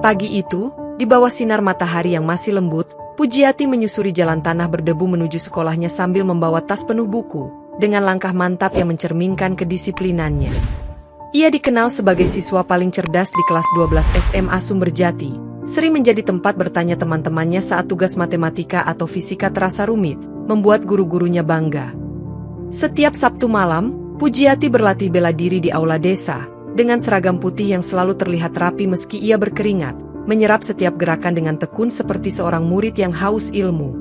Pagi itu, di bawah sinar matahari yang masih lembut, Pujiati menyusuri jalan tanah berdebu menuju sekolahnya sambil membawa tas penuh buku, dengan langkah mantap yang mencerminkan kedisiplinannya. Ia dikenal sebagai siswa paling cerdas di kelas 12 SMA Sumberjati, sering menjadi tempat bertanya teman-temannya saat tugas matematika atau fisika terasa rumit, membuat guru-gurunya bangga. Setiap Sabtu malam, Pujiati berlatih bela diri di aula desa, dengan seragam putih yang selalu terlihat rapi meski ia berkeringat, menyerap setiap gerakan dengan tekun seperti seorang murid yang haus ilmu.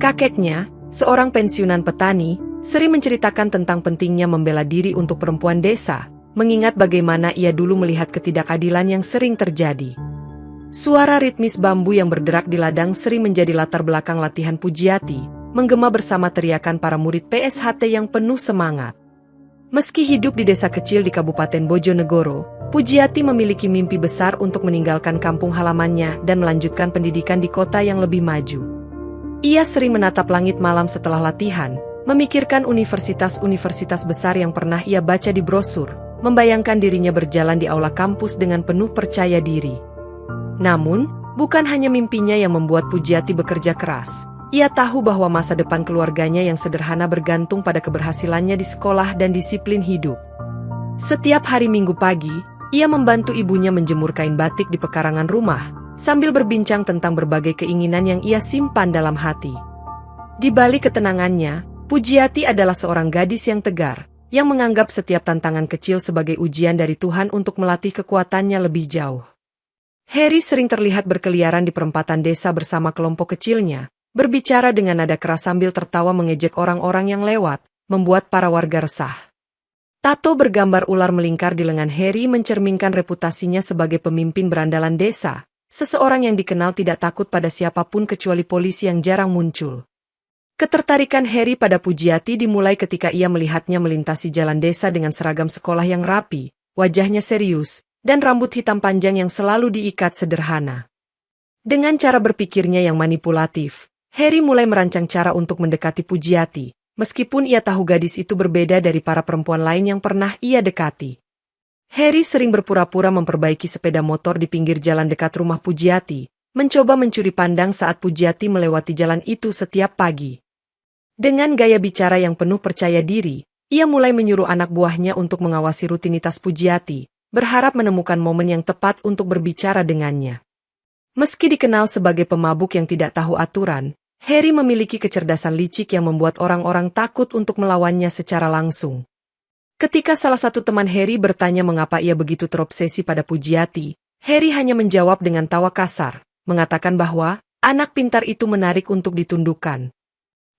Kakeknya, seorang pensiunan petani, sering menceritakan tentang pentingnya membela diri untuk perempuan desa, mengingat bagaimana ia dulu melihat ketidakadilan yang sering terjadi. Suara ritmis bambu yang berderak di ladang sering menjadi latar belakang latihan Pujiati, menggema bersama teriakan para murid PSHT yang penuh semangat. Meski hidup di desa kecil di Kabupaten Bojonegoro, Pujiati memiliki mimpi besar untuk meninggalkan kampung halamannya dan melanjutkan pendidikan di kota yang lebih maju. Ia sering menatap langit malam setelah latihan, memikirkan universitas-universitas besar yang pernah ia baca di brosur, membayangkan dirinya berjalan di aula kampus dengan penuh percaya diri. Namun, bukan hanya mimpinya yang membuat Pujiati bekerja keras. Ia tahu bahwa masa depan keluarganya yang sederhana bergantung pada keberhasilannya di sekolah dan disiplin hidup. Setiap hari Minggu pagi, ia membantu ibunya menjemur kain batik di pekarangan rumah, sambil berbincang tentang berbagai keinginan yang ia simpan dalam hati. Di balik ketenangannya, Pujiati adalah seorang gadis yang tegar, yang menganggap setiap tantangan kecil sebagai ujian dari Tuhan untuk melatih kekuatannya lebih jauh. Heri sering terlihat berkeliaran di perempatan desa bersama kelompok kecilnya, berbicara dengan nada keras sambil tertawa mengejek orang-orang yang lewat, membuat para warga resah. Tato bergambar ular melingkar di lengan Heri mencerminkan reputasinya sebagai pemimpin berandalan desa, seseorang yang dikenal tidak takut pada siapapun kecuali polisi yang jarang muncul. Ketertarikan Heri pada Pujiati dimulai ketika ia melihatnya melintasi jalan desa dengan seragam sekolah yang rapi, wajahnya serius, dan rambut hitam panjang yang selalu diikat sederhana. Dengan cara berpikirnya yang manipulatif, Heri mulai merancang cara untuk mendekati Pujiati. Meskipun ia tahu gadis itu berbeda dari para perempuan lain yang pernah ia dekati. Heri sering berpura-pura memperbaiki sepeda motor di pinggir jalan dekat rumah Pujiati, mencoba mencuri pandang saat Pujiati melewati jalan itu setiap pagi. Dengan gaya bicara yang penuh percaya diri, ia mulai menyuruh anak buahnya untuk mengawasi rutinitas Pujiati, berharap menemukan momen yang tepat untuk berbicara dengannya. Meski dikenal sebagai pemabuk yang tidak tahu aturan, Heri memiliki kecerdasan licik yang membuat orang-orang takut untuk melawannya secara langsung. Ketika salah satu teman Heri bertanya mengapa ia begitu terobsesi pada Pujiati, Heri hanya menjawab dengan tawa kasar, mengatakan bahwa anak pintar itu menarik untuk ditundukkan.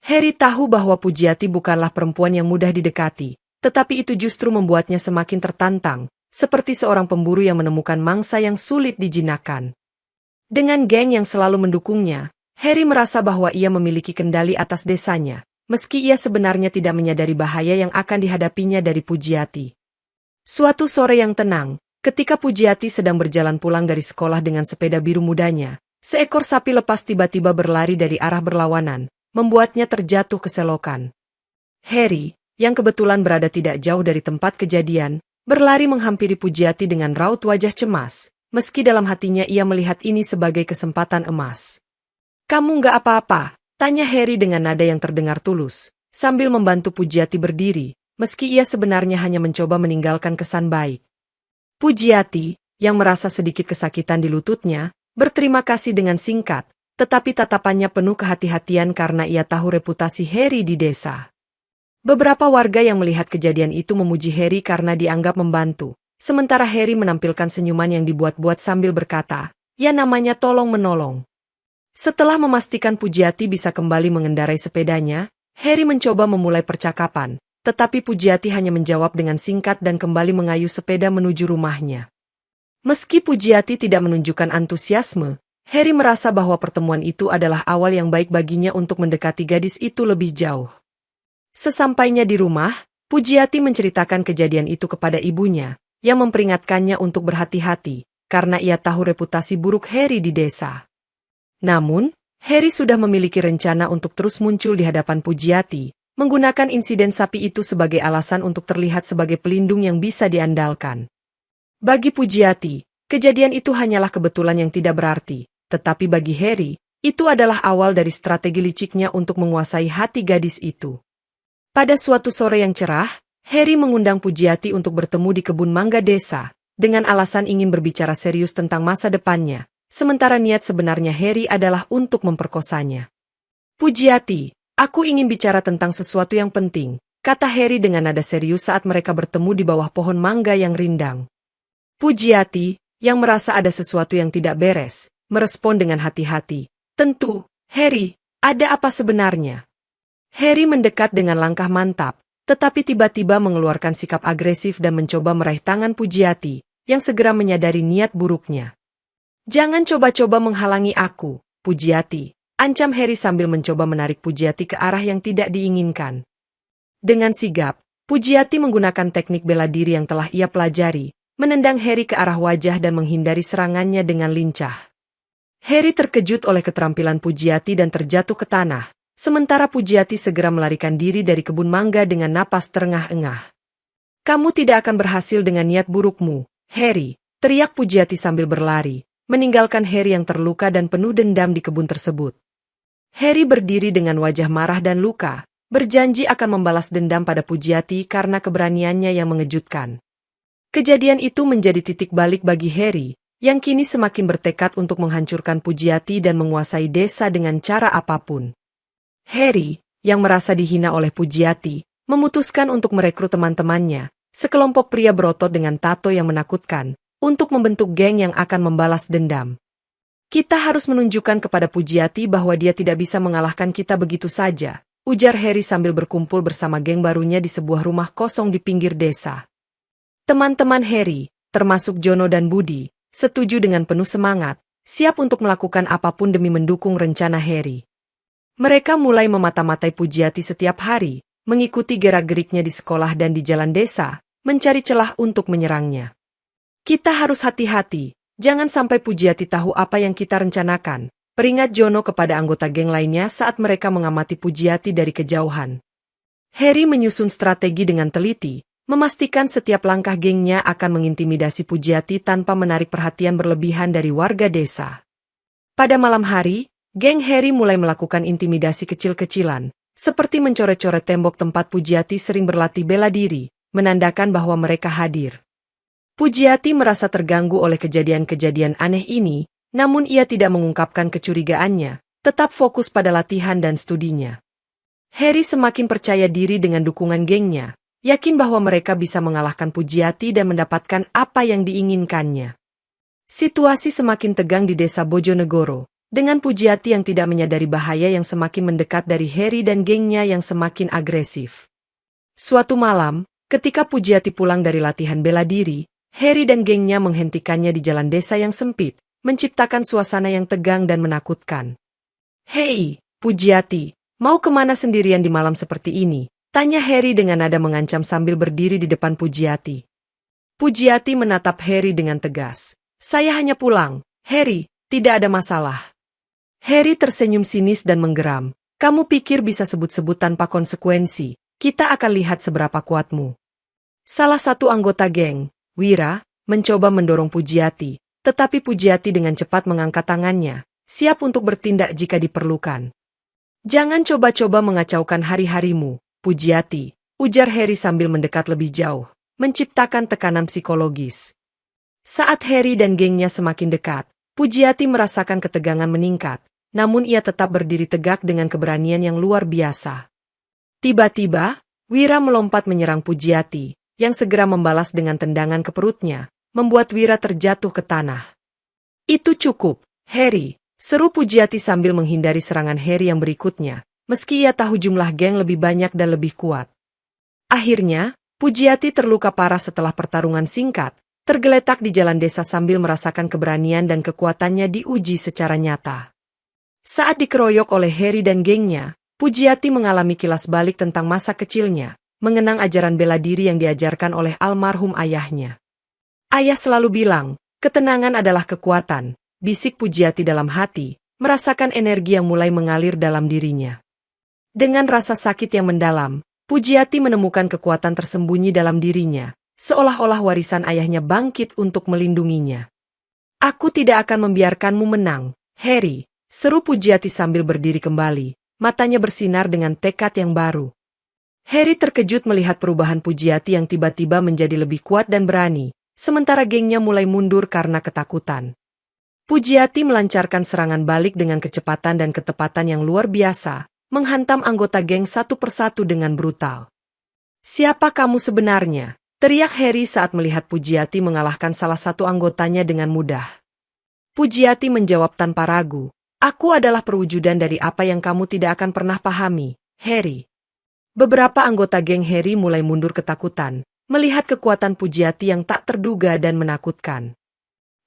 Heri tahu bahwa Pujiati bukanlah perempuan yang mudah didekati, tetapi itu justru membuatnya semakin tertantang, seperti seorang pemburu yang menemukan mangsa yang sulit dijinakkan. Dengan geng yang selalu mendukungnya, Heri merasa bahwa ia memiliki kendali atas desanya, meski ia sebenarnya tidak menyadari bahaya yang akan dihadapinya dari Pujiati. Suatu sore yang tenang, ketika Pujiati sedang berjalan pulang dari sekolah dengan sepeda biru mudanya, seekor sapi lepas tiba-tiba berlari dari arah berlawanan, membuatnya terjatuh ke selokan. Heri, yang kebetulan berada tidak jauh dari tempat kejadian, berlari menghampiri Pujiati dengan raut wajah cemas, meski dalam hatinya ia melihat ini sebagai kesempatan emas. "Kamu nggak apa-apa?" tanya Heri dengan nada yang terdengar tulus, sambil membantu Pujiati berdiri, meski ia sebenarnya hanya mencoba meninggalkan kesan baik. Pujiati, yang merasa sedikit kesakitan di lututnya, berterima kasih dengan singkat, tetapi tatapannya penuh kehati-hatian karena ia tahu reputasi Heri di desa. Beberapa warga yang melihat kejadian itu memuji Heri karena dianggap membantu, sementara Heri menampilkan senyuman yang dibuat-buat sambil berkata, "Ya namanya tolong-menolong." Setelah memastikan Pujiati bisa kembali mengendarai sepedanya, Heri mencoba memulai percakapan, tetapi Pujiati hanya menjawab dengan singkat dan kembali mengayuh sepeda menuju rumahnya. Meski Pujiati tidak menunjukkan antusiasme, Heri merasa bahwa pertemuan itu adalah awal yang baik baginya untuk mendekati gadis itu lebih jauh. Sesampainya di rumah, Pujiati menceritakan kejadian itu kepada ibunya, yang memperingatkannya untuk berhati-hati, karena ia tahu reputasi buruk Heri di desa. Namun, Heri sudah memiliki rencana untuk terus muncul di hadapan Pujiati, menggunakan insiden sapi itu sebagai alasan untuk terlihat sebagai pelindung yang bisa diandalkan. Bagi Pujiati, Kejadian itu hanyalah kebetulan yang tidak berarti, tetapi bagi Harry, itu adalah awal dari strategi liciknya untuk menguasai hati gadis itu. Pada suatu sore yang cerah, Harry mengundang Pujiati untuk bertemu di kebun mangga desa, dengan alasan ingin berbicara serius tentang masa depannya, sementara niat sebenarnya Harry adalah untuk memperkosanya. Pujiati, aku ingin bicara tentang sesuatu yang penting, kata Harry dengan nada serius saat mereka bertemu di bawah pohon mangga yang rindang. Pujiati, yang merasa ada sesuatu yang tidak beres, merespon dengan hati-hati. Tentu, Harry, ada apa sebenarnya? Harry mendekat dengan langkah mantap, tetapi tiba-tiba mengeluarkan sikap agresif dan mencoba meraih tangan Pujiati, yang segera menyadari niat buruknya. Jangan coba-coba menghalangi aku, Pujiati, ancam Harry sambil mencoba menarik Pujiati ke arah yang tidak diinginkan. Dengan sigap, Pujiati menggunakan teknik bela diri yang telah ia pelajari, menendang Harry ke arah wajah dan menghindari serangannya dengan lincah. Harry terkejut oleh keterampilan Pujiati dan terjatuh ke tanah, sementara Pujiati segera melarikan diri dari kebun mangga dengan napas terengah-engah. Kamu tidak akan berhasil dengan niat burukmu, Harry, teriak Pujiati sambil berlari, meninggalkan Harry yang terluka dan penuh dendam di kebun tersebut. Harry berdiri dengan wajah marah dan luka, berjanji akan membalas dendam pada Pujiati karena keberaniannya yang mengejutkan. Kejadian itu menjadi titik balik bagi Harry, yang kini semakin bertekad untuk menghancurkan Pujiati dan menguasai desa dengan cara apapun. Harry, yang merasa dihina oleh Pujiati, memutuskan untuk merekrut teman-temannya, sekelompok pria berotot dengan tato yang menakutkan, untuk membentuk geng yang akan membalas dendam. Kita harus menunjukkan kepada Pujiati bahwa dia tidak bisa mengalahkan kita begitu saja, ujar Harry sambil berkumpul bersama geng barunya di sebuah rumah kosong di pinggir desa. Teman-teman Harry, termasuk Jono dan Budi, setuju dengan penuh semangat, siap untuk melakukan apapun demi mendukung rencana Harry. Mereka mulai memata-matai Pujiati setiap hari, mengikuti gerak-geriknya di sekolah dan di jalan desa, mencari celah untuk menyerangnya. Kita harus hati-hati, jangan sampai Pujiati tahu apa yang kita rencanakan, peringat Jono kepada anggota geng lainnya saat mereka mengamati Pujiati dari kejauhan. Harry menyusun strategi dengan teliti, memastikan setiap langkah gengnya akan mengintimidasi Pujiati tanpa menarik perhatian berlebihan dari warga desa. Pada malam hari, geng Harry mulai melakukan intimidasi kecil-kecilan, seperti mencoret-coret tembok tempat Pujiati sering berlatih bela diri, menandakan bahwa mereka hadir. Pujiati merasa terganggu oleh kejadian-kejadian aneh ini, namun ia tidak mengungkapkan kecurigaannya, tetap fokus pada latihan dan studinya. Harry semakin percaya diri dengan dukungan gengnya, yakin bahwa mereka bisa mengalahkan Pujiati dan mendapatkan apa yang diinginkannya. Situasi semakin tegang di desa Bojonegoro, dengan Pujiati yang tidak menyadari bahaya yang semakin mendekat dari Harry dan gengnya yang semakin agresif. Suatu malam, ketika Pujiati pulang dari latihan bela diri, Harry dan gengnya menghentikannya di jalan desa yang sempit, menciptakan suasana yang tegang dan menakutkan. "Hei, Pujiati, mau kemana sendirian di malam seperti ini?" tanya Harry dengan nada mengancam sambil berdiri di depan Pujiati. Pujiati menatap Harry dengan tegas. "Saya hanya pulang, Harry, tidak ada masalah." Harry tersenyum sinis dan menggeram. "Kamu pikir bisa sebut-sebut tanpa konsekuensi, kita akan lihat seberapa kuatmu." Salah satu anggota geng, Wira, mencoba mendorong Pujiati, tetapi Pujiati dengan cepat mengangkat tangannya, siap untuk bertindak jika diperlukan. "Jangan coba-coba mengacaukan hari-harimu, Pujiati," ujar Harry sambil mendekat lebih jauh, menciptakan tekanan psikologis. Saat Harry dan gengnya semakin dekat, Pujiati merasakan ketegangan meningkat, namun ia tetap berdiri tegak dengan keberanian yang luar biasa. Tiba-tiba, Wira melompat menyerang Pujiati, yang segera membalas dengan tendangan ke perutnya, membuat Wira terjatuh ke tanah. "Itu cukup, Harry," seru Pujiati sambil menghindari serangan Harry yang berikutnya, meski ia tahu jumlah geng lebih banyak dan lebih kuat. Akhirnya, Pujiati terluka parah setelah pertarungan singkat, tergeletak di jalan desa sambil merasakan keberanian dan kekuatannya diuji secara nyata. Saat dikeroyok oleh Harry dan gengnya, Pujiati mengalami kilas balik tentang masa kecilnya, mengenang ajaran bela diri yang diajarkan oleh almarhum ayahnya. "Ayah selalu bilang, ketenangan adalah kekuatan," bisik Pujiati dalam hati, merasakan energi yang mulai mengalir dalam dirinya. Dengan rasa sakit yang mendalam, Pujiati menemukan kekuatan tersembunyi dalam dirinya, seolah-olah warisan ayahnya bangkit untuk melindunginya. Aku tidak akan membiarkanmu menang, Harry, seru Pujiati sambil berdiri kembali, matanya bersinar dengan tekad yang baru. Harry terkejut melihat perubahan Pujiati yang tiba-tiba menjadi lebih kuat dan berani, sementara gengnya mulai mundur karena ketakutan. Pujiati melancarkan serangan balik dengan kecepatan dan ketepatan yang luar biasa, menghantam anggota geng satu persatu dengan brutal. "Siapa kamu sebenarnya?" teriak Harry saat melihat Pujiati mengalahkan salah satu anggotanya dengan mudah. Pujiati menjawab tanpa ragu, "Aku adalah perwujudan dari apa yang kamu tidak akan pernah pahami, Harry." Beberapa anggota geng Harry mulai mundur ketakutan, melihat kekuatan Pujiati yang tak terduga dan menakutkan.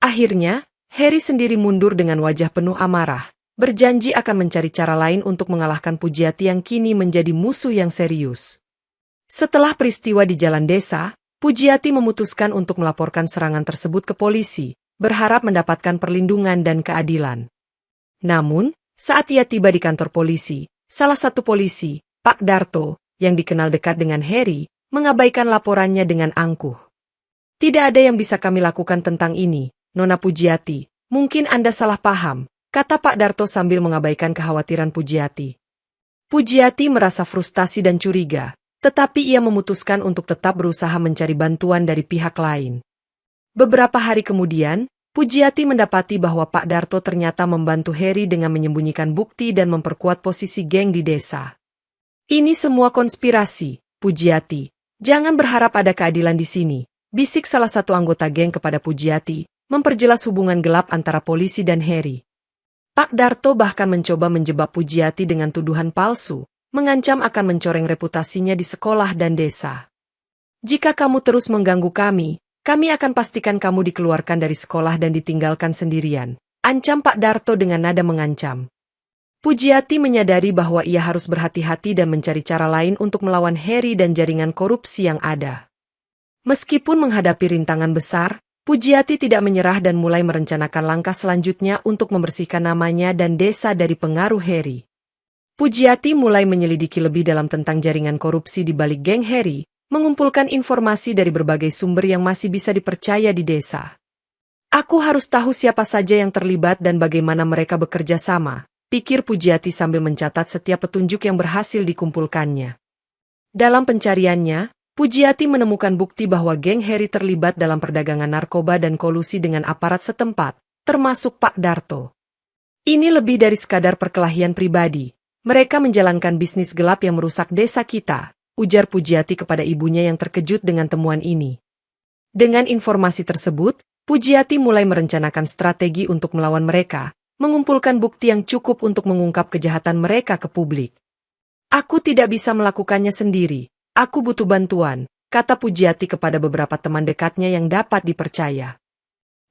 Akhirnya, Harry sendiri mundur dengan wajah penuh amarah, berjanji akan mencari cara lain untuk mengalahkan Pujiati yang kini menjadi musuh yang serius. Setelah peristiwa di jalan desa, Pujiati memutuskan untuk melaporkan serangan tersebut ke polisi, berharap mendapatkan perlindungan dan keadilan. Namun, saat ia tiba di kantor polisi, salah satu polisi, Pak Darto, yang dikenal dekat dengan Harry, mengabaikan laporannya dengan angkuh. "Tidak ada yang bisa kami lakukan tentang ini, Nona Pujiati. Mungkin Anda salah paham," kata Pak Darto sambil mengabaikan kekhawatiran Pujiati. Pujiati merasa frustasi dan curiga, tetapi ia memutuskan untuk tetap berusaha mencari bantuan dari pihak lain. Beberapa hari kemudian, Pujiati mendapati bahwa Pak Darto ternyata membantu Harry dengan menyembunyikan bukti dan memperkuat posisi geng di desa. "Ini semua konspirasi, Pujiati. Jangan berharap ada keadilan di sini," bisik salah satu anggota geng kepada Pujiati, memperjelas hubungan gelap antara polisi dan Harry. Pak Darto bahkan mencoba menjebak Pujiati dengan tuduhan palsu, mengancam akan mencoreng reputasinya di sekolah dan desa. "Jika kamu terus mengganggu kami akan pastikan kamu dikeluarkan dari sekolah dan ditinggalkan sendirian," ancam Pak Darto dengan nada mengancam. Pujiati menyadari bahwa ia harus berhati-hati dan mencari cara lain untuk melawan Harry dan jaringan korupsi yang ada. Meskipun menghadapi rintangan besar, Pujiati tidak menyerah dan mulai merencanakan langkah selanjutnya untuk membersihkan namanya dan desa dari pengaruh Harry. Pujiati mulai menyelidiki lebih dalam tentang jaringan korupsi di balik geng Harry, mengumpulkan informasi dari berbagai sumber yang masih bisa dipercaya di desa. "Aku harus tahu siapa saja yang terlibat dan bagaimana mereka bekerja sama," pikir Pujiati sambil mencatat setiap petunjuk yang berhasil dikumpulkannya. Dalam pencariannya, Pujiati menemukan bukti bahwa geng Harry terlibat dalam perdagangan narkoba dan kolusi dengan aparat setempat, termasuk Pak Darto. "Ini lebih dari sekadar perkelahian pribadi. Mereka menjalankan bisnis gelap yang merusak desa kita," ujar Pujiati kepada ibunya yang terkejut dengan temuan ini. Dengan informasi tersebut, Pujiati mulai merencanakan strategi untuk melawan mereka, mengumpulkan bukti yang cukup untuk mengungkap kejahatan mereka ke publik. "Aku tidak bisa melakukannya sendiri. Aku butuh bantuan," kata Pujiati kepada beberapa teman dekatnya yang dapat dipercaya.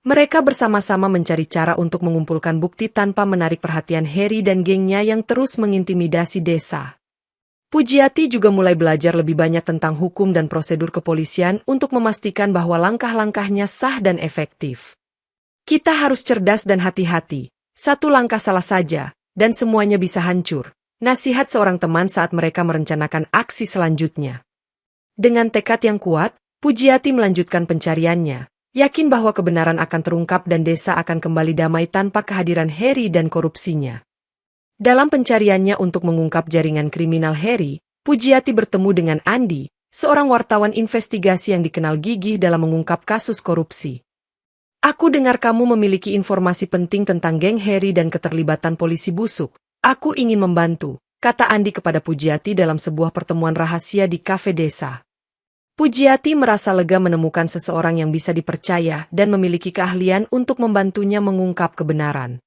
Mereka bersama-sama mencari cara untuk mengumpulkan bukti tanpa menarik perhatian Harry dan gengnya yang terus mengintimidasi desa. Pujiati juga mulai belajar lebih banyak tentang hukum dan prosedur kepolisian untuk memastikan bahwa langkah-langkahnya sah dan efektif. "Kita harus cerdas dan hati-hati. Satu langkah salah saja, dan semuanya bisa hancur," nasihat seorang teman saat mereka merencanakan aksi selanjutnya. Dengan tekad yang kuat, Pujiati melanjutkan pencariannya, yakin bahwa kebenaran akan terungkap dan desa akan kembali damai tanpa kehadiran Harry dan korupsinya. Dalam pencariannya untuk mengungkap jaringan kriminal Harry, Pujiati bertemu dengan Andi, seorang wartawan investigasi yang dikenal gigih dalam mengungkap kasus korupsi. "Aku dengar kamu memiliki informasi penting tentang geng Harry dan keterlibatan polisi busuk. Aku ingin membantu," kata Andi kepada Pujiati dalam sebuah pertemuan rahasia di kafe desa. Pujiati merasa lega menemukan seseorang yang bisa dipercaya dan memiliki keahlian untuk membantunya mengungkap kebenaran.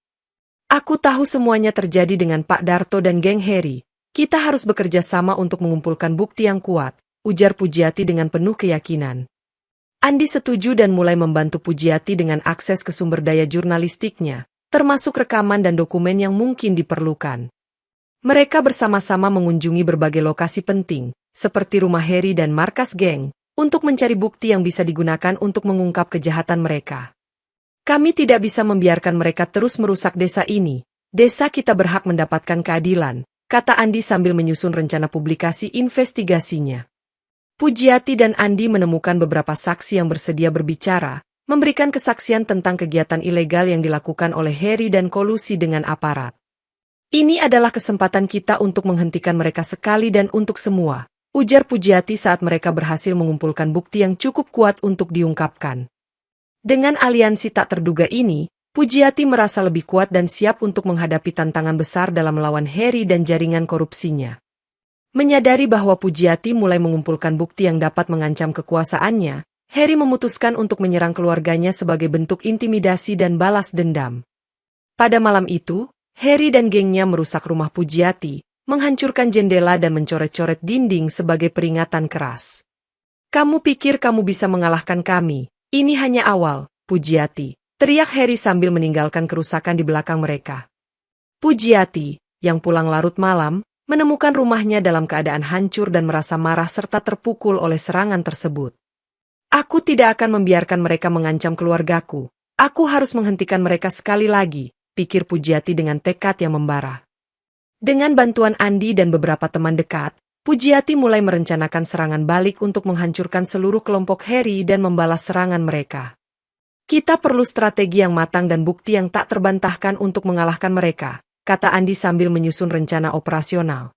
"Aku tahu semuanya terjadi dengan Pak Darto dan geng Harry. Kita harus bekerja sama untuk mengumpulkan bukti yang kuat," ujar Pujiati dengan penuh keyakinan. Andi setuju dan mulai membantu Pujiati dengan akses ke sumber daya jurnalistiknya, termasuk rekaman dan dokumen yang mungkin diperlukan. Mereka bersama-sama mengunjungi berbagai lokasi penting, seperti rumah Harry dan markas geng, untuk mencari bukti yang bisa digunakan untuk mengungkap kejahatan mereka. "Kami tidak bisa membiarkan mereka terus merusak desa ini. Desa kita berhak mendapatkan keadilan," kata Andi sambil menyusun rencana publikasi investigasinya. Pujiati dan Andi menemukan beberapa saksi yang bersedia berbicara, memberikan kesaksian tentang kegiatan ilegal yang dilakukan oleh Harry dan kolusi dengan aparat. Ini adalah kesempatan kita untuk menghentikan mereka sekali dan untuk semua, ujar Pujiati saat mereka berhasil mengumpulkan bukti yang cukup kuat untuk diungkapkan. Dengan aliansi tak terduga ini, Pujiati merasa lebih kuat dan siap untuk menghadapi tantangan besar dalam melawan Harry dan jaringan korupsinya. Menyadari bahwa Pujiati mulai mengumpulkan bukti yang dapat mengancam kekuasaannya, Harry memutuskan untuk menyerang keluarganya sebagai bentuk intimidasi dan balas dendam. Pada malam itu, Harry dan gengnya merusak rumah Pujiati, menghancurkan jendela dan mencoret-coret dinding sebagai peringatan keras. "Kamu pikir kamu bisa mengalahkan kami? Ini hanya awal, Pujiati," teriak Harry sambil meninggalkan kerusakan di belakang mereka. Pujiati, yang pulang larut malam, menemukan rumahnya dalam keadaan hancur dan merasa marah serta terpukul oleh serangan tersebut. "Aku tidak akan membiarkan mereka mengancam keluargaku. Aku harus menghentikan mereka sekali lagi," pikir Pujiati dengan tekad yang membara. Dengan bantuan Andi dan beberapa teman dekat, Pujiati mulai merencanakan serangan balik untuk menghancurkan seluruh kelompok Harry dan membalas serangan mereka. "Kita perlu strategi yang matang dan bukti yang tak terbantahkan untuk mengalahkan mereka," kata Andi sambil menyusun rencana operasional.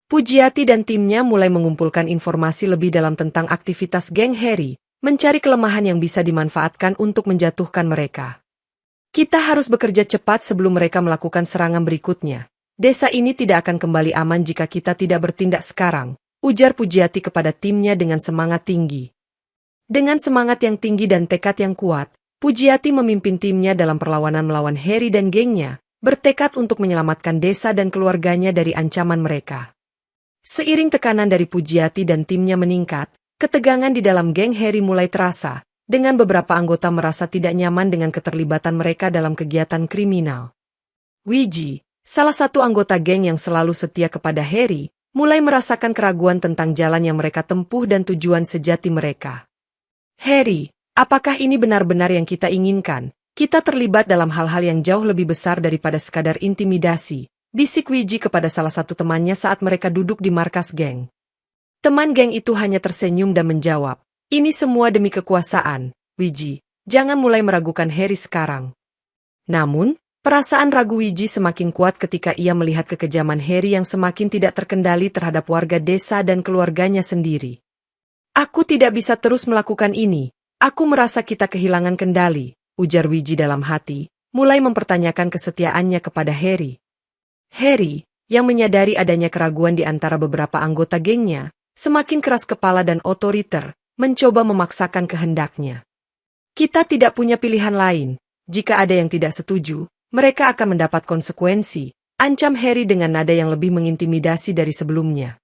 Pujiati dan timnya mulai mengumpulkan informasi lebih dalam tentang aktivitas geng Harry, mencari kelemahan yang bisa dimanfaatkan untuk menjatuhkan mereka. "Kita harus bekerja cepat sebelum mereka melakukan serangan berikutnya. Desa ini tidak akan kembali aman jika kita tidak bertindak sekarang," ujar Pujiati kepada timnya dengan semangat tinggi. Dengan semangat yang tinggi dan tekad yang kuat, Pujiati memimpin timnya dalam perlawanan melawan Harry dan gengnya, bertekad untuk menyelamatkan desa dan keluarganya dari ancaman mereka. Seiring tekanan dari Pujiati dan timnya meningkat, ketegangan di dalam geng Harry mulai terasa, dengan beberapa anggota merasa tidak nyaman dengan keterlibatan mereka dalam kegiatan kriminal. Wiji, salah satu anggota geng yang selalu setia kepada Harry, mulai merasakan keraguan tentang jalan yang mereka tempuh dan tujuan sejati mereka. "Harry, apakah ini benar-benar yang kita inginkan? Kita terlibat dalam hal-hal yang jauh lebih besar daripada sekadar intimidasi," bisik Wiji kepada salah satu temannya saat mereka duduk di markas geng. Teman geng itu hanya tersenyum dan menjawab, "Ini semua demi kekuasaan, Wiji. Jangan mulai meragukan Harry sekarang." Namun, perasaan ragu Wiji semakin kuat ketika ia melihat kekejaman Harry yang semakin tidak terkendali terhadap warga desa dan keluarganya sendiri. "Aku tidak bisa terus melakukan ini. Aku merasa kita kehilangan kendali," ujar Wiji dalam hati, mulai mempertanyakan kesetiaannya kepada Harry. Harry, yang menyadari adanya keraguan di antara beberapa anggota gengnya, semakin keras kepala dan otoriter, mencoba memaksakan kehendaknya. "Kita tidak punya pilihan lain. Jika ada yang tidak setuju, mereka akan mendapat konsekuensi," ancam Harry dengan nada yang lebih mengintimidasi dari sebelumnya.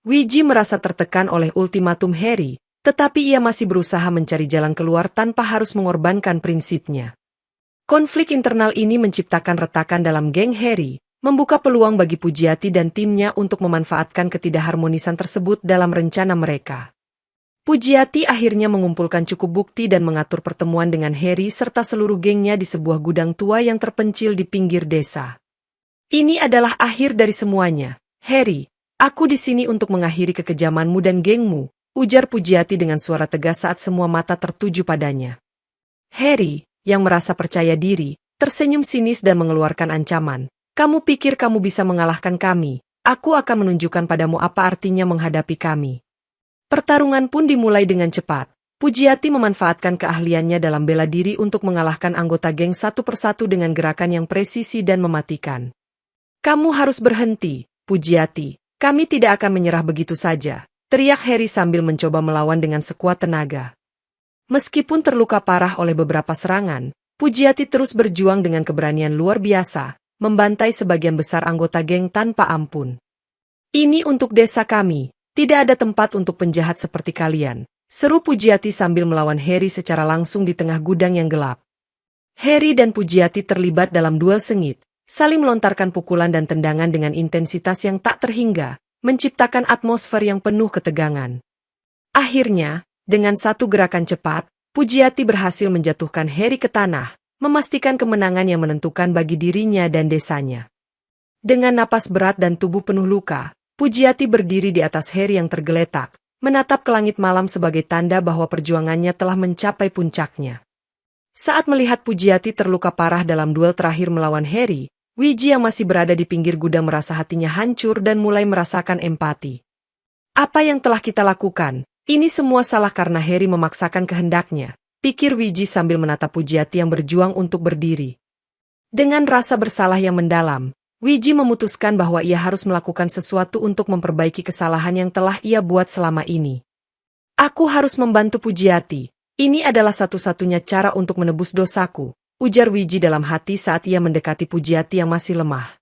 Wiji merasa tertekan oleh ultimatum Harry, tetapi ia masih berusaha mencari jalan keluar tanpa harus mengorbankan prinsipnya. Konflik internal ini menciptakan retakan dalam geng Harry, membuka peluang bagi Pujiati dan timnya untuk memanfaatkan ketidakharmonisan tersebut dalam rencana mereka. Pujiati akhirnya mengumpulkan cukup bukti dan mengatur pertemuan dengan Harry serta seluruh gengnya di sebuah gudang tua yang terpencil di pinggir desa. "Ini adalah akhir dari semuanya, Harry. Aku di sini untuk mengakhiri kekejamanmu dan gengmu," ujar Pujiati dengan suara tegas saat semua mata tertuju padanya. Harry, yang merasa percaya diri, tersenyum sinis dan mengeluarkan ancaman. "Kamu pikir kamu bisa mengalahkan kami? Aku akan menunjukkan padamu apa artinya menghadapi kami." Pertarungan pun dimulai dengan cepat. Pujiati memanfaatkan keahliannya dalam bela diri untuk mengalahkan anggota geng satu persatu dengan gerakan yang presisi dan mematikan. "Kamu harus berhenti, Pujiati. Kami tidak akan menyerah begitu saja," teriak Harry sambil mencoba melawan dengan sekuat tenaga. Meskipun terluka parah oleh beberapa serangan, Pujiati terus berjuang dengan keberanian luar biasa, membantai sebagian besar anggota geng tanpa ampun. "Ini untuk desa kami. Tidak ada tempat untuk penjahat seperti kalian," seru Pujiati sambil melawan Harry secara langsung di tengah gudang yang gelap. Harry dan Pujiati terlibat dalam duel sengit, saling melontarkan pukulan dan tendangan dengan intensitas yang tak terhingga, menciptakan atmosfer yang penuh ketegangan. Akhirnya, dengan satu gerakan cepat, Pujiati berhasil menjatuhkan Harry ke tanah, memastikan kemenangan yang menentukan bagi dirinya dan desanya. Dengan napas berat dan tubuh penuh luka, Pujiati berdiri di atas Harry yang tergeletak, menatap ke langit malam sebagai tanda bahwa perjuangannya telah mencapai puncaknya. Saat melihat Pujiati terluka parah dalam duel terakhir melawan Harry, Wiji yang masih berada di pinggir gudang merasa hatinya hancur dan mulai merasakan empati. Apa yang telah kita lakukan? Ini semua salah karena Harry memaksakan kehendaknya, pikir Wiji sambil menatap Pujiati yang berjuang untuk berdiri. Dengan rasa bersalah yang mendalam, Wiji memutuskan bahwa ia harus melakukan sesuatu untuk memperbaiki kesalahan yang telah ia buat selama ini. Aku harus membantu Pujiati. Ini adalah satu-satunya cara untuk menebus dosaku, ujar Wiji dalam hati saat ia mendekati Pujiati yang masih lemah.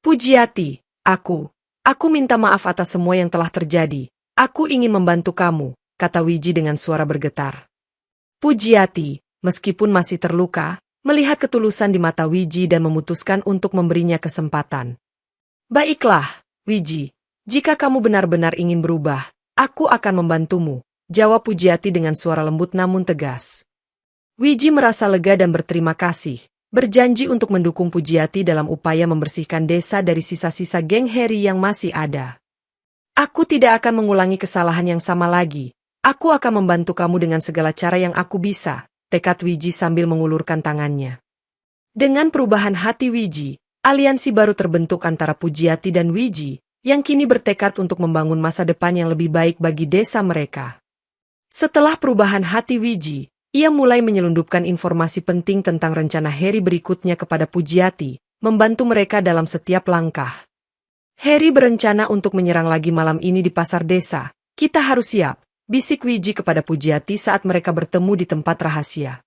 Pujiati, aku minta maaf atas semua yang telah terjadi. Aku ingin membantu kamu, kata Wiji dengan suara bergetar. Pujiati, meskipun masih terluka, melihat ketulusan di mata Wiji dan memutuskan untuk memberinya kesempatan. Baiklah, Wiji, jika kamu benar-benar ingin berubah, aku akan membantumu, jawab Pujiati dengan suara lembut namun tegas. Wiji merasa lega dan berterima kasih, berjanji untuk mendukung Pujiati dalam upaya membersihkan desa dari sisa-sisa geng Harry yang masih ada. Aku tidak akan mengulangi kesalahan yang sama lagi. Aku akan membantu kamu dengan segala cara yang aku bisa, tekad Wiji sambil mengulurkan tangannya. Dengan perubahan hati Wiji, aliansi baru terbentuk antara Pujiati dan Wiji, yang kini bertekad untuk membangun masa depan yang lebih baik bagi desa mereka. Setelah perubahan hati Wiji, ia mulai menyelundupkan informasi penting tentang rencana Harry berikutnya kepada Pujiati, membantu mereka dalam setiap langkah. Harry berencana untuk menyerang lagi malam ini di pasar desa. Kita harus siap, bisik Wiji kepada Pujiati saat mereka bertemu di tempat rahasia.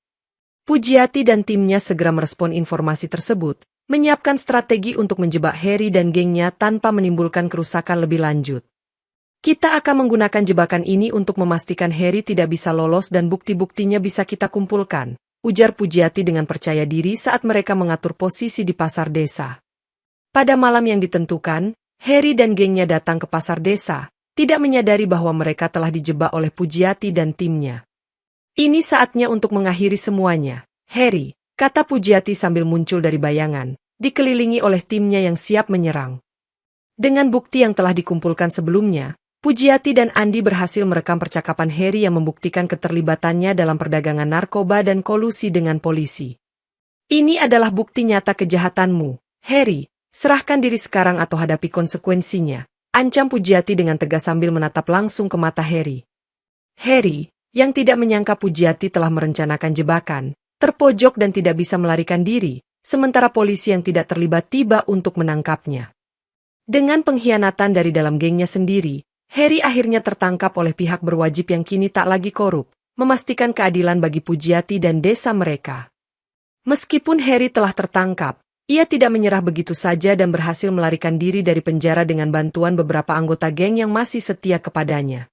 Pujiati dan timnya segera merespon informasi tersebut, menyiapkan strategi untuk menjebak Harry dan gengnya tanpa menimbulkan kerusakan lebih lanjut. Kita akan menggunakan jebakan ini untuk memastikan Harry tidak bisa lolos dan bukti-buktinya bisa kita kumpulkan, ujar Pujiati dengan percaya diri saat mereka mengatur posisi di pasar desa. Pada malam yang ditentukan, Harry dan gengnya datang ke pasar desa, tidak menyadari bahwa mereka telah dijebak oleh Pujiati dan timnya. Ini saatnya untuk mengakhiri semuanya, Harry, kata Pujiati sambil muncul dari bayangan, dikelilingi oleh timnya yang siap menyerang. Dengan bukti yang telah dikumpulkan sebelumnya, Pujiati dan Andi berhasil merekam percakapan Harry yang membuktikan keterlibatannya dalam perdagangan narkoba dan kolusi dengan polisi. Ini adalah bukti nyata kejahatanmu, Harry, serahkan diri sekarang atau hadapi konsekuensinya, ancam Pujiati dengan tegas sambil menatap langsung ke mata Harry. Harry, yang tidak menyangka Pujiati telah merencanakan jebakan, terpojok dan tidak bisa melarikan diri, sementara polisi yang tidak terlibat tiba untuk menangkapnya. Dengan pengkhianatan dari dalam gengnya sendiri, Harry akhirnya tertangkap oleh pihak berwajib yang kini tak lagi korup, memastikan keadilan bagi Pujiati dan desa mereka. Meskipun Harry telah tertangkap, ia tidak menyerah begitu saja dan berhasil melarikan diri dari penjara dengan bantuan beberapa anggota geng yang masih setia kepadanya.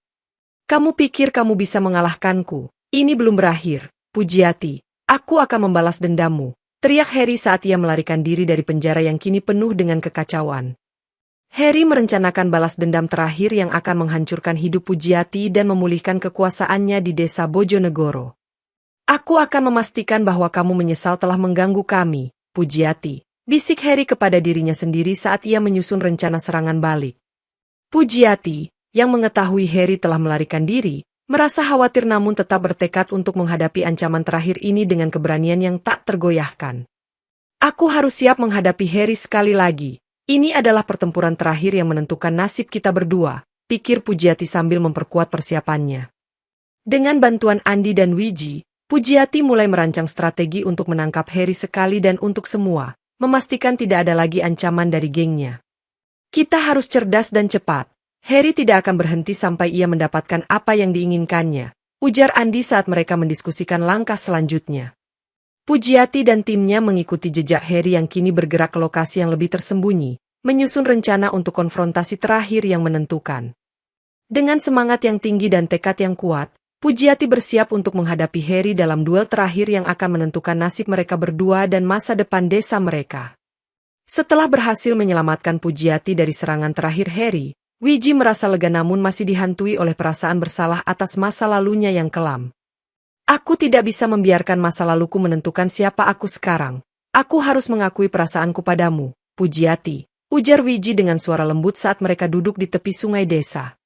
Kamu pikir kamu bisa mengalahkanku? Ini belum berakhir, Pujiati. Aku akan membalas dendammu, teriak Harry saat ia melarikan diri dari penjara yang kini penuh dengan kekacauan. Harry merencanakan balas dendam terakhir yang akan menghancurkan hidup Pujiati dan memulihkan kekuasaannya di desa Bojonegoro. Aku akan memastikan bahwa kamu menyesal telah mengganggu kami, Pujiati, bisik Harry kepada dirinya sendiri saat ia menyusun rencana serangan balik. Pujiati, yang mengetahui Harry telah melarikan diri, merasa khawatir namun tetap bertekad untuk menghadapi ancaman terakhir ini dengan keberanian yang tak tergoyahkan. Aku harus siap menghadapi Harry sekali lagi. Ini adalah pertempuran terakhir yang menentukan nasib kita berdua, pikir Pujiati sambil memperkuat persiapannya. Dengan bantuan Andi dan Wiji, Pujiati mulai merancang strategi untuk menangkap Harry sekali dan untuk semua, memastikan tidak ada lagi ancaman dari gengnya. Kita harus cerdas dan cepat. Harry tidak akan berhenti sampai ia mendapatkan apa yang diinginkannya, ujar Andi saat mereka mendiskusikan langkah selanjutnya. Pujiati dan timnya mengikuti jejak Harry yang kini bergerak ke lokasi yang lebih tersembunyi, menyusun rencana untuk konfrontasi terakhir yang menentukan. Dengan semangat yang tinggi dan tekad yang kuat, Pujiati bersiap untuk menghadapi Harry dalam duel terakhir yang akan menentukan nasib mereka berdua dan masa depan desa mereka. Setelah berhasil menyelamatkan Pujiati dari serangan terakhir Harry, Wiji merasa lega namun masih dihantui oleh perasaan bersalah atas masa lalunya yang kelam. Aku tidak bisa membiarkan masa laluku menentukan siapa aku sekarang. Aku harus mengakui perasaanku padamu, Pujiati, ujar Wiji dengan suara lembut saat mereka duduk di tepi sungai desa.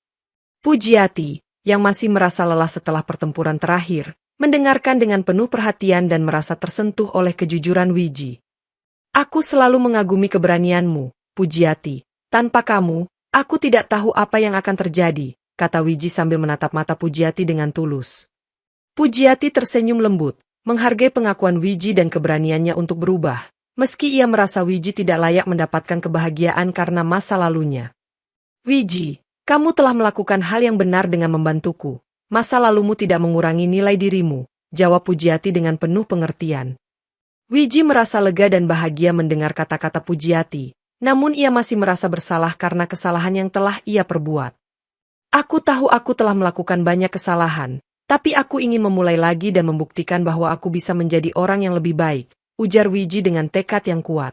Pujiati, yang masih merasa lelah setelah pertempuran terakhir, mendengarkan dengan penuh perhatian dan merasa tersentuh oleh kejujuran Wiji. Aku selalu mengagumi keberanianmu, Pujiati. Tanpa kamu, aku tidak tahu apa yang akan terjadi, kata Wiji sambil menatap mata Pujiati dengan tulus. Pujiati tersenyum lembut, menghargai pengakuan Wiji dan keberaniannya untuk berubah, meski ia merasa Wiji tidak layak mendapatkan kebahagiaan karena masa lalunya. Wiji, kamu telah melakukan hal yang benar dengan membantuku. Masa lalumu tidak mengurangi nilai dirimu, jawab Pujiati dengan penuh pengertian. Wiji merasa lega dan bahagia mendengar kata-kata Pujiati, namun ia masih merasa bersalah karena kesalahan yang telah ia perbuat. Aku tahu aku telah melakukan banyak kesalahan, tapi aku ingin memulai lagi dan membuktikan bahwa aku bisa menjadi orang yang lebih baik, ujar Wiji dengan tekad yang kuat.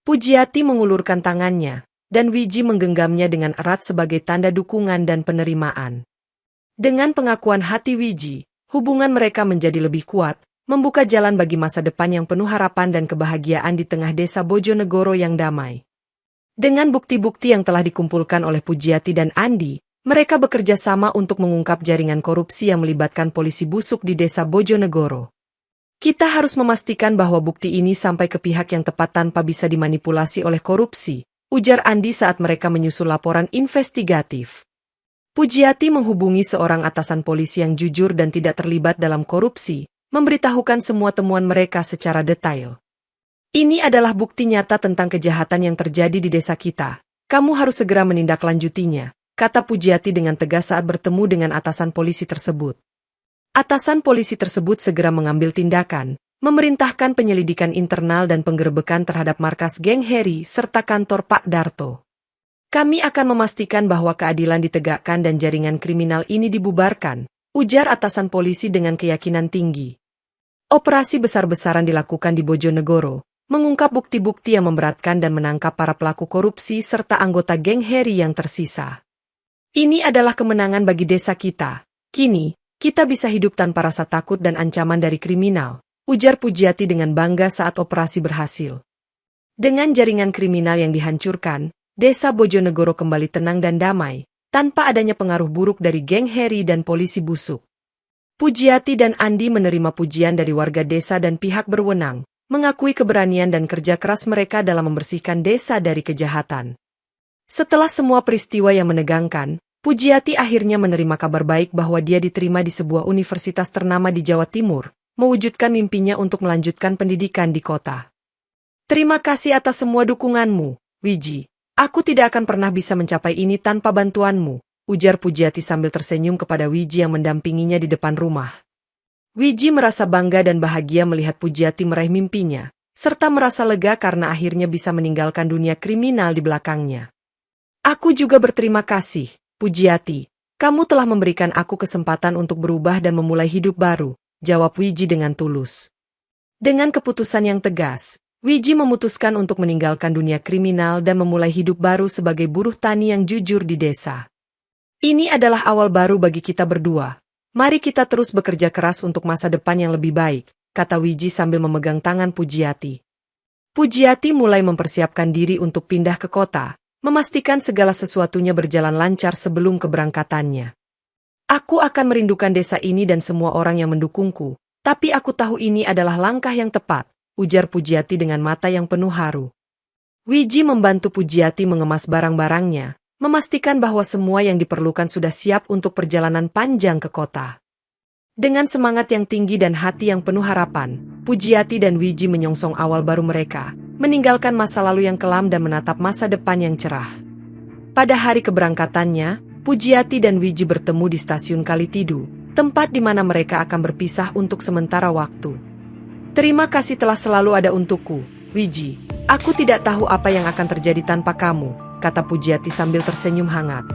Pujiati mengulurkan tangannya, dan Wiji menggenggamnya dengan erat sebagai tanda dukungan dan penerimaan. Dengan pengakuan hati Wiji, hubungan mereka menjadi lebih kuat, membuka jalan bagi masa depan yang penuh harapan dan kebahagiaan di tengah desa Bojonegoro yang damai. Dengan bukti-bukti yang telah dikumpulkan oleh Pujiati dan Andi, mereka bekerja sama untuk mengungkap jaringan korupsi yang melibatkan polisi busuk di desa Bojonegoro. Kita harus memastikan bahwa bukti ini sampai ke pihak yang tepat tanpa bisa dimanipulasi oleh korupsi, ujar Andi saat mereka menyusul laporan investigatif. Pujiati menghubungi seorang atasan polisi yang jujur dan tidak terlibat dalam korupsi, memberitahukan semua temuan mereka secara detail. Ini adalah bukti nyata tentang kejahatan yang terjadi di desa kita. Kamu harus segera menindaklanjutinya, kata Pujiati dengan tegas saat bertemu dengan atasan polisi tersebut. Atasan polisi tersebut segera mengambil tindakan, memerintahkan penyelidikan internal dan penggerebekan terhadap markas geng Heri serta kantor Pak Darto. Kami akan memastikan bahwa keadilan ditegakkan dan jaringan kriminal ini dibubarkan, ujar atasan polisi dengan keyakinan tinggi. Operasi besar-besaran dilakukan di Bojonegoro, mengungkap bukti-bukti yang memberatkan dan menangkap para pelaku korupsi serta anggota geng Heri yang tersisa. Ini adalah kemenangan bagi desa kita. Kini, kita bisa hidup tanpa rasa takut dan ancaman dari kriminal, ujar Pujiati dengan bangga saat operasi berhasil. Dengan jaringan kriminal yang dihancurkan, desa Bojonegoro kembali tenang dan damai, tanpa adanya pengaruh buruk dari geng Heri dan polisi busuk. Pujiati dan Andi menerima pujian dari warga desa dan pihak berwenang, mengakui keberanian dan kerja keras mereka dalam membersihkan desa dari kejahatan. Setelah semua peristiwa yang menegangkan, Pujiati akhirnya menerima kabar baik bahwa dia diterima di sebuah universitas ternama di Jawa Timur, mewujudkan mimpinya untuk melanjutkan pendidikan di kota. Terima kasih atas semua dukunganmu, Wiji. Aku tidak akan pernah bisa mencapai ini tanpa bantuanmu, ujar Pujiati sambil tersenyum kepada Wiji yang mendampinginya di depan rumah. Wiji merasa bangga dan bahagia melihat Pujiati meraih mimpinya, serta merasa lega karena akhirnya bisa meninggalkan dunia kriminal di belakangnya. Aku juga berterima kasih, Pujiati. Kamu telah memberikan aku kesempatan untuk berubah dan memulai hidup baru, jawab Wiji dengan tulus. Dengan keputusan yang tegas, Wiji memutuskan untuk meninggalkan dunia kriminal dan memulai hidup baru sebagai buruh tani yang jujur di desa. Ini adalah awal baru bagi kita berdua. Mari kita terus bekerja keras untuk masa depan yang lebih baik, kata Wiji sambil memegang tangan Pujiati. Pujiati mulai mempersiapkan diri untuk pindah ke kota, memastikan segala sesuatunya berjalan lancar sebelum keberangkatannya. Aku akan merindukan desa ini dan semua orang yang mendukungku, tapi aku tahu ini adalah langkah yang tepat, ujar Pujiati dengan mata yang penuh haru. Wiji membantu Pujiati mengemas barang-barangnya, memastikan bahwa semua yang diperlukan sudah siap untuk perjalanan panjang ke kota. Dengan semangat yang tinggi dan hati yang penuh harapan, Pujiati dan Wiji menyongsong awal baru mereka, meninggalkan masa lalu yang kelam dan menatap masa depan yang cerah. Pada hari keberangkatannya, Pujiati dan Wiji bertemu di stasiun Kalitidu, tempat di mana mereka akan berpisah untuk sementara waktu. Terima kasih telah selalu ada untukku, Wiji. Aku tidak tahu apa yang akan terjadi tanpa kamu, kata Pujiati sambil tersenyum hangat.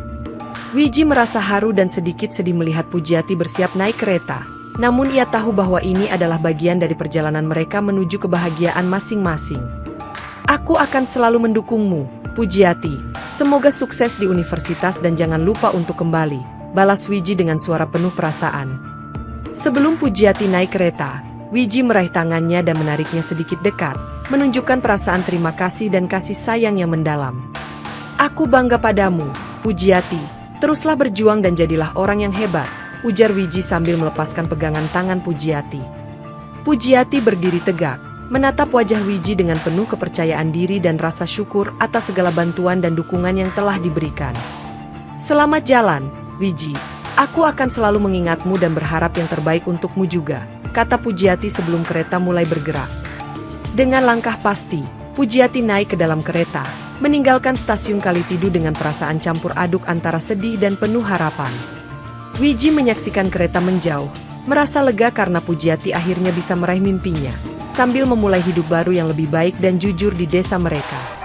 Wiji merasa haru dan sedikit sedih melihat Pujiati bersiap naik kereta, namun ia tahu bahwa ini adalah bagian dari perjalanan mereka menuju kebahagiaan masing-masing. Aku akan selalu mendukungmu, Pujiati. Semoga sukses di universitas dan jangan lupa untuk kembali, balas Wiji dengan suara penuh perasaan. Sebelum Pujiati naik kereta, Wiji meraih tangannya dan menariknya sedikit dekat, menunjukkan perasaan terima kasih dan kasih sayang yang mendalam. Aku bangga padamu, Pujiati. Teruslah berjuang dan jadilah orang yang hebat, ujar Wiji sambil melepaskan pegangan tangan Pujiati. Pujiati berdiri tegak, menatap wajah Wiji dengan penuh kepercayaan diri dan rasa syukur atas segala bantuan dan dukungan yang telah diberikan. Selamat jalan, Wiji. Aku akan selalu mengingatmu dan berharap yang terbaik untukmu juga, kata Pujiati sebelum kereta mulai bergerak. Dengan langkah pasti, Pujiati naik ke dalam kereta, meninggalkan stasiun Kalitidu dengan perasaan campur aduk antara sedih dan penuh harapan. Wiji menyaksikan kereta menjauh, merasa lega karena Pujiati akhirnya bisa meraih mimpinya, sambil memulai hidup baru yang lebih baik dan jujur di desa mereka.